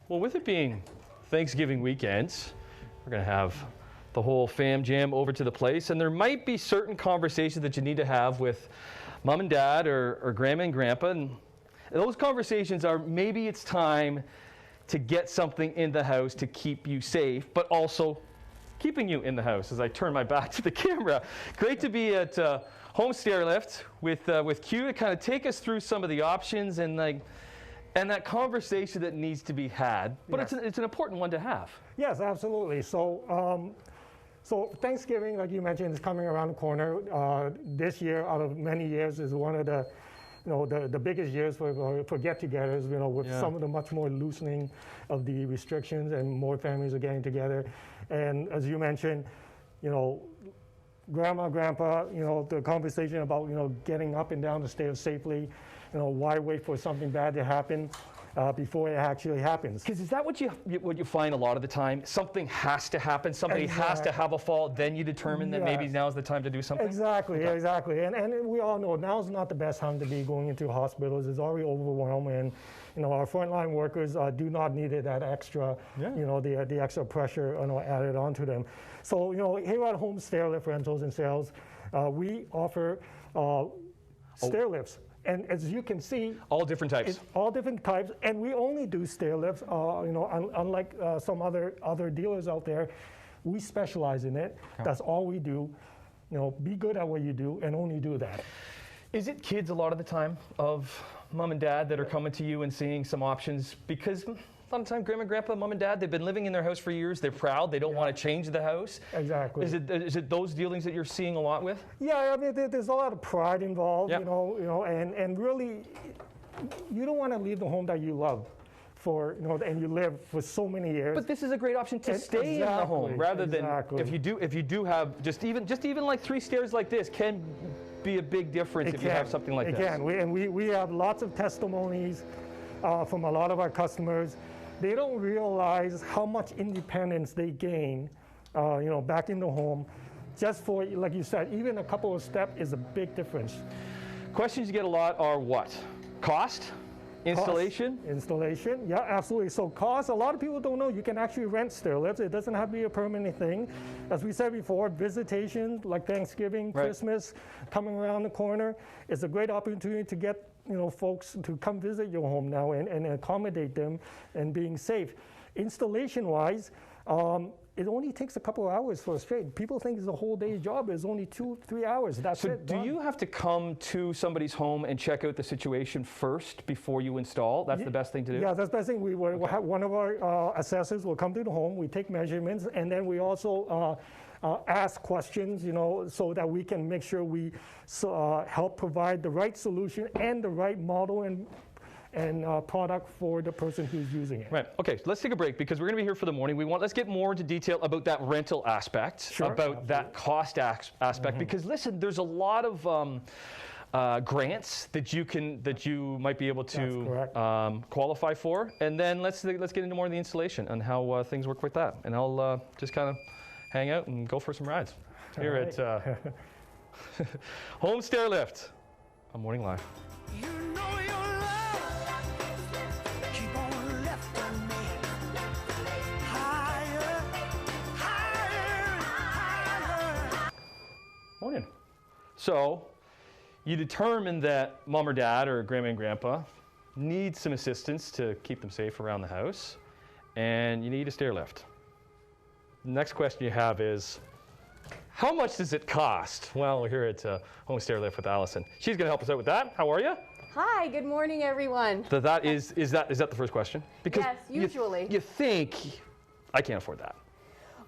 Well, with it being Thanksgiving weekend, we're going to have the whole fam jam over to the place, and there might be certain conversations that you need to have with mom and dad or grandma and grandpa, and those conversations are maybe it's time to get something in the house to keep you safe, but also keeping you in the house as I turn my back to the camera. Great to be at Home Stairlift with Q to kind of take us through some of the options and that conversation that needs to be had, but Yes. it's an important one to have. Yes, absolutely. So Thanksgiving, like you mentioned, is coming around the corner. This year, out of many years, is one of the the biggest years for get-togethers. With some of the much more loosening of the restrictions and more families are getting together. And as you mentioned, grandma, grandpa, the conversation about getting up and down the stairs safely. Why wait for something bad to happen before it actually happens? Because is that what you find a lot of the time? Something has to happen. Somebody has to have a fall. Then you determine that maybe now's the time to do something. Exactly, exactly. And we all know now's not the best time to be going into hospitals. It's already overwhelmed, and our frontline workers do not need that extra, the extra pressure added onto them. So here at Home Stairlift Rentals and Sales, we offer stair lifts. And as you can see, all different types. All different types, and we only do stair lifts. Unlike some other dealers out there, we specialize in it. Okay. That's all we do. Be good at what you do, and only do that. Is it kids a lot of the time of mom and dad that are coming to you and seeing some options? Because a lot of time, grandma, grandpa, mom and dad, they've been living in their house for years. They're proud. They don't want to change the house. Exactly. Is it those dealings that you're seeing a lot with? Yeah, I mean, there's a lot of pride involved. Yep. And really, you don't want to leave the home that you love and you live for so many years. But this is a great option to stay in the home rather than if you do have just even like 3 stairs like this can be a big difference if you have something like this. It can. We have lots of testimonies from a lot of our customers. They don't realize how much independence they gain, back in the home. Just for, like you said, even a couple of steps is a big difference. Questions you get a lot are what? Cost? Installation? Installation, yeah, absolutely. So cost, a lot of people don't know you can actually rent stair lifts. It doesn't have to be a permanent thing. As we said before, visitation like Thanksgiving, Christmas, coming around the corner, is a great opportunity to get folks to come visit your home now and accommodate them and being safe. Installation-wise, it only takes a couple of hours for a straight. People think it's a whole day's job. It's only 2-3 hours. That's it. So do you have to come to somebody's home and check out the situation first before you install? That's the best thing to do? Yeah, that's the best thing. We'll have one of our assessors will come to the home. We take measurements, and then we also ask questions, so that we can make sure we help provide the right solution and the right model and product for the person who's using it. Right. Okay. So let's take a break because we're going to be here for the morning. Let's get more into detail about that rental aspect, that cost aspect. Because listen, there's a lot of grants that you might be able to qualify for, and then let's get into more of the installation and how things work with that. And I'll just kind of hang out and go for some rides here at Home Stairlift on Morning Live. Morning. So you determine that mom or dad or grandma and grandpa need some assistance to keep them safe around the house, and you need a stair lift. The next question you have is, how much does it cost? Well, we're here at Home Stairlift with Allison. She's going to help us out with that. How are you? Hi, good morning, everyone. Is that the first question? Because yes, usually. You think, I can't afford that.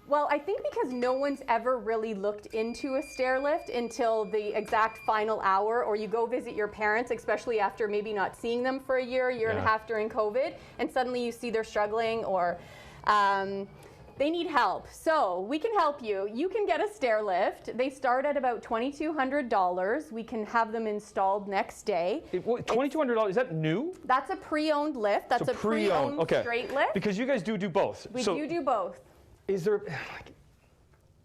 Well, I think because no one's ever really looked into a stair lift until the exact final hour, or you go visit your parents, especially after maybe not seeing them for a year and a half during COVID, and suddenly you see they're struggling or they need help. So we can help you. You can get a stair lift. They start at about $2,200. We can have them installed next day. $2,200, is that new? That's a pre-owned lift. That's a pre-owned straight lift. Because you guys do both. We do both. Is there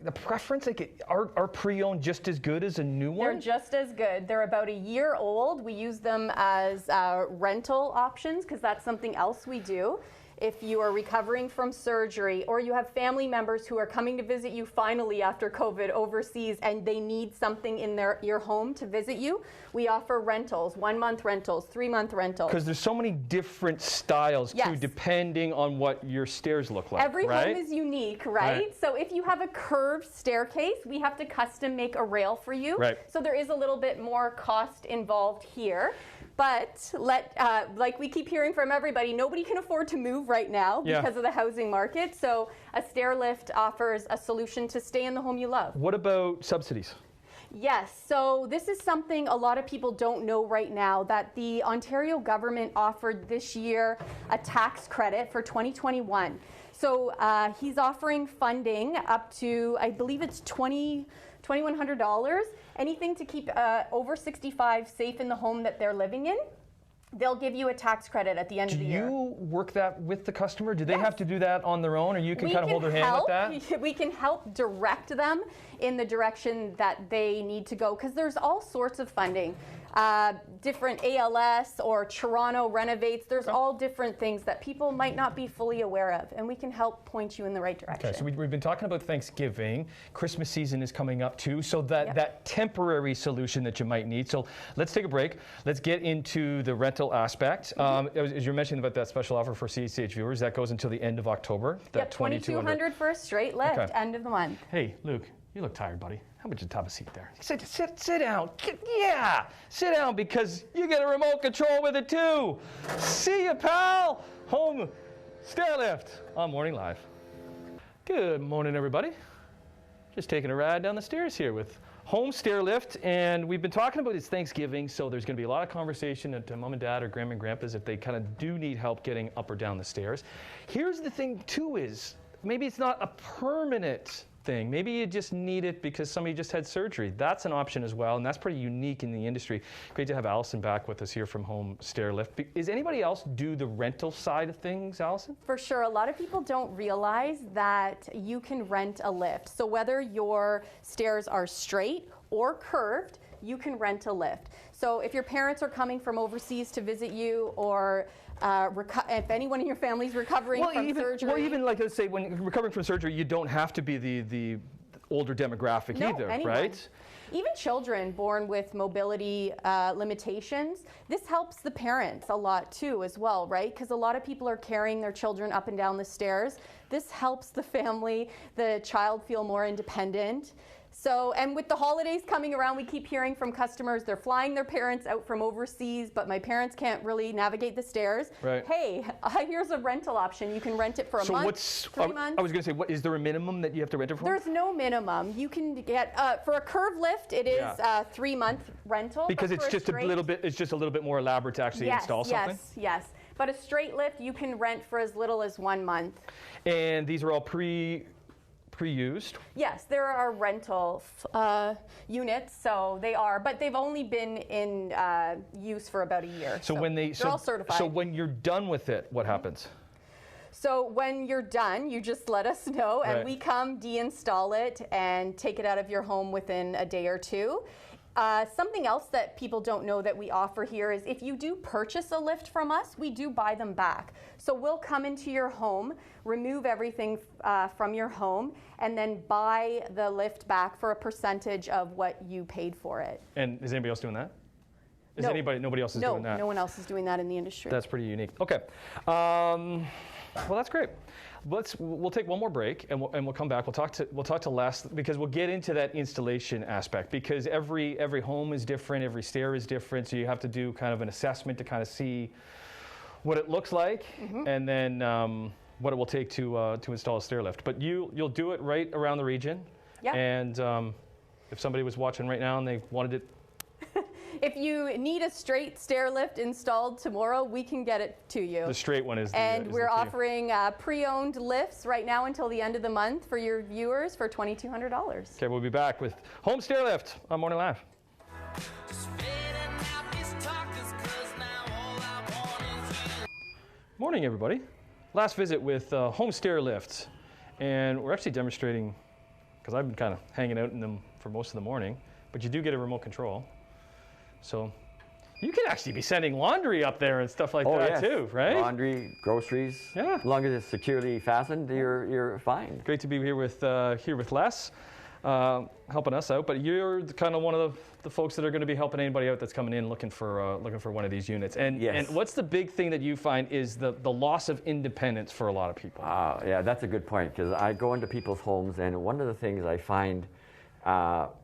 the preference? Are pre-owned just as good as a new one? They're just as good. They're about a year old. We use them as rental options because that's something else we do. if you are recovering from surgery, or you have family members who are coming to visit you finally after COVID overseas and they need something in your home to visit you, we offer rentals, 1-month rentals, 3-month rentals. Because there's so many different styles Yes. too, depending on what your stairs look like. Every right? home is unique, right? So if you have a curved staircase, we have to custom make a rail for you. Right. So there is a little bit more cost involved here. But like we keep hearing from everybody, nobody can afford to move right now because of the housing market. So a Stairlift offers a solution to stay in the home you love. What about subsidies? Yes, so this is something a lot of people don't know right now, that the Ontario government offered this year a tax credit for 2021. So he's offering funding up to, I believe it's $2,100, anything to keep over 65 safe in the home that they're living in. They'll give you a tax credit at the end of the year. Do you work that with the customer? Do they Yes. have to do that on their own, or you can kind of hold their hand with that? We can help direct them in the direction that they need to go, because there's all sorts of funding. Different ALS or Toronto Renovates, there's all different things that people might not be fully aware of, and we can help point you in the right direction. Okay, so we've been talking about Thanksgiving. Christmas season is coming up too, so that temporary solution that you might need. So let's take a break. Let's get into the rental aspect. As you're mentioning about that special offer for CHCH viewers, that goes until the end of October. That $2,200 for a straight lift, Okay. end of the month. Hey, Luke, you look tired, buddy. How about you have a seat there? Sit down. Yeah, sit down, because you get a remote control with it too. See ya, pal. Home Stairlift on Morning Live. Good morning, everybody. Just taking a ride down the stairs here with Home Stairlift, and we've been talking about it's Thanksgiving, so there's going to be a lot of conversation to mom and dad or grandma and grandpas if they kind of do need help getting up or down the stairs. Here's the thing too, is maybe it's not a permanent thing. Maybe you just need it because somebody just had surgery. That's an option as well, and that's pretty unique in the industry. Great to have Allison back with us here from Home Stairlift. Is anybody else do the rental side of things, Allison? For sure. A lot of people don't realize that you can rent a lift. So whether your stairs are straight or curved, you can rent a lift. So if your parents are coming from overseas to visit you, or if anyone in your family is recovering from surgery. Or even, like, let's say, when you're recovering from surgery, you don't have to be the older demographic either, anyone. right? Even children born with mobility limitations, this helps the parents a lot too as well, right? Because a lot of people are carrying their children up and down the stairs. This helps the family, the child feel more independent. So, and with the holidays coming around, we keep hearing from customers, they're flying their parents out from overseas, but my parents can't really navigate the stairs. Right. Hey, here's a rental option. You can rent it for a month, 3 months. I was going to say, is there a minimum that you have to rent it for? There's no minimum. You can get, for a curved lift, it is a 3-month rental. Because it's just a little bit more elaborate to actually install something? Yes. But a straight lift, you can rent for as little as 1 month. And these are all pre-used? Yes, there are rental units, so they are, but they've only been in use for about a year. So they're all certified. So when you're done with it, what happens? So when you're done, you just let us know, and Right. we come de-install it and take it out of your home within a day or two. Something else that people don't know that we offer here is if you do purchase a lift from us, we do buy them back. So we'll come into your home, remove everything from your home, and then buy the lift back for a percentage of what you paid for it. And is anybody else doing that? Nobody else is doing that? No one else is doing that in the industry. That's pretty unique. Okay. Well, that's great. We'll take one more break, and we'll come back. We'll talk to Les, because we'll get into that installation aspect, because every home is different, every stair is different, so you have to do kind of an assessment to kind of see what it looks like, and then what it will take to install a stair lift. But you'll do it right around the region. Yeah. And if somebody was watching right now and they wanted it. If you need a straight stair lift installed tomorrow, we can get it to you. The straight one is And is we're the key. offering pre-owned lifts right now until the end of the month for your viewers for $2,200. Okay, we'll be back with Home Stairlift on Morning Live. Morning, everybody. Last visit with Home Stairlift, and we're actually demonstrating, because I've been kind of hanging out in them for most of the morning, but you do get a remote control. So You can actually be sending laundry up there and stuff like Oh, that yes. too, right? Laundry, groceries. Yeah. As long as it's securely fastened, you're fine. Great to be here with Les, helping us out. But you're kind of one of the folks that are going to be helping anybody out that's coming in looking for one of these units. And Yes. and what's the big thing that you find is the loss of independence for a lot of people? Yeah, that's a good point, because I go into people's homes, and one of the things I find,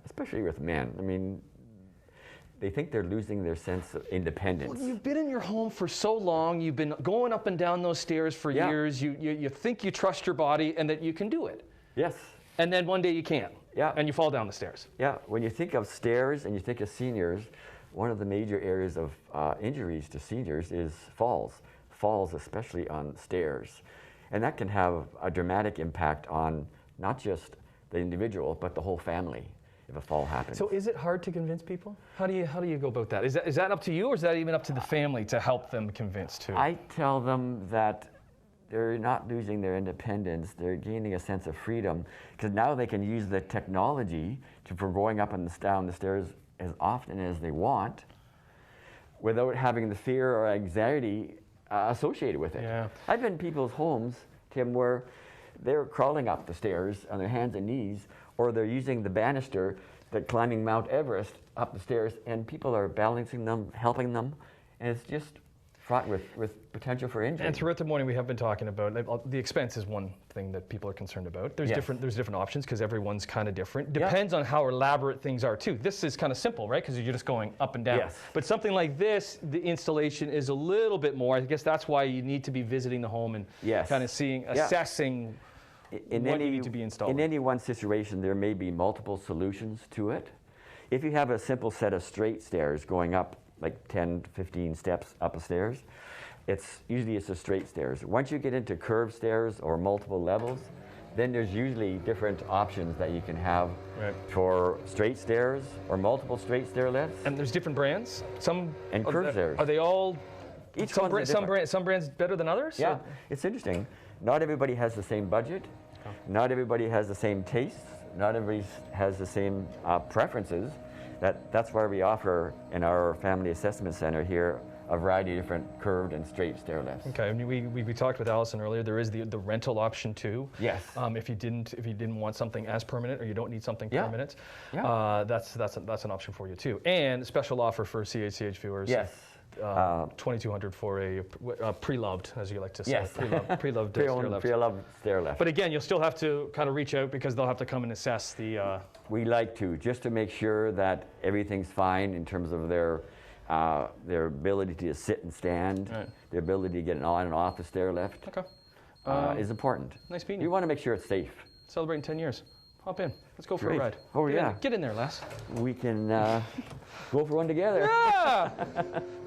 especially with men, I mean, they think they're losing their sense of independence. Well, you've been in your home for so long. You've been going up and down those stairs for Yeah. years. You think you trust your body and that you can do it. Yes. And then one day you can't. Yeah. And you fall down the stairs. Yeah, when you think of stairs and you think of seniors, one of the major areas of injuries to seniors is falls especially on stairs. And that can have a dramatic impact on not just the individual, but the whole family if a fall happens. So is it hard to convince people? How do you go about that? Is that up to you, or is that even up to the family to help them convince too? I tell them that they're not losing their independence, they're gaining a sense of freedom, because now they can use the technology for going up and down the stairs as often as they want without having the fear or anxiety associated with it. Yeah. I've been in people's homes, Tim, where they're crawling up the stairs on their hands and knees, or they're using the banister, they're climbing Mount Everest up the stairs, and people are balancing them, helping them, and it's just fraught with potential for injury. And throughout the morning, we have been talking about the expense is one thing that people are concerned about. There's Yes. different options because everyone's kind of different. Depends on how elaborate things are too. This is kind of simple, right? Because you're just going up and down. Yes. But something like this, the installation is a little bit more. I guess that's why you need to be visiting the home and Yes. kind of assessing what needs to be installed. In any one situation, there may be multiple solutions to it. If you have a simple set of straight stairs going up like 10, 15 steps up a stairs, it's a straight stairs. Once you get into curved stairs or multiple levels, then there's usually different options that you can have Right. for straight stairs or multiple straight stair lifts. And there's different brands. Some And curved stairs. Are they all? Each some, one's different. some brands better than others? Yeah, Or- it's interesting. Not everybody has the same budget. Not everybody has the same tastes. Not everybody has the same preferences. That's why we offer in our Family Assessment Center here a variety of different curved and straight stair lifts. Okay, and we talked with Allison earlier. There is the rental option too. Yes. If you didn't want something as permanent, or you don't need something Yeah. permanent, Yeah. that's an option for you too. And special offer for CHCH viewers. Yes. 2,200 for a pre-loved, as you like to say. Yes. Pre-loved stair lift. Pre-loved stair lift. But again, you'll still have to kind of reach out because they'll have to come and assess the. We like to, just to make sure that everything's fine in terms of their ability to sit and stand, Right. their ability to get on and off the stair lift Okay. is important. Nice meeting We you. want to make sure it's safe. Celebrating 10 years. Hop in. Let's go for Great. a ride. Oh, yeah. Get in there, Les. We can go for one together. Yeah!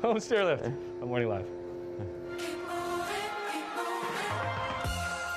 Home stair lift. I'm Morning Live.